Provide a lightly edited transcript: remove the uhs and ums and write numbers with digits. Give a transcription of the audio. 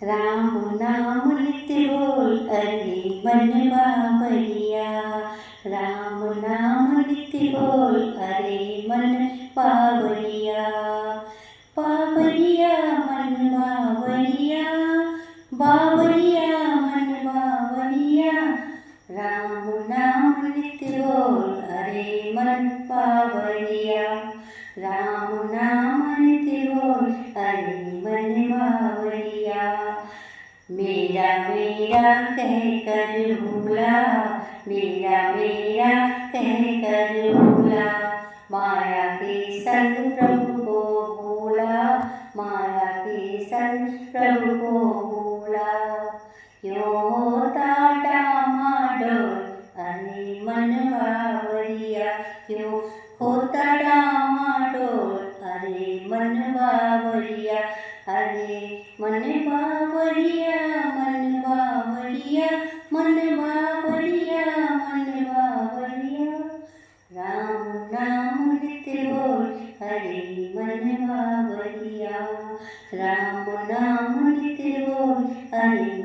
राम नाम नित्य बोल अरे मन बावरिया। राम नाम नित्य बोल अरे मन बावरिया। बावरिया मन बावरिया, बावरिया मन बावरिया। राम नाम नित्य बोल अरे मन बावरिया। राम नाम नित्य बोल अरे मन बावरिया। मेरा मेरा कह कर भूला, मेरा मेरा कह कर भूला। माया के संग प्रभु को भूला, माया के संग प्रभु को भूला। क्यों होता डामाडोल अरे मन बावरिया। क्यों होता डामाडोल अरे मन बावरिया। अरे मन बावरिया, मन बावरिया, मन बावरिया, मन बावरिया। राम नाम नित्य बोल अरे मन बावरिया। राम नाम नित्य बोल अरे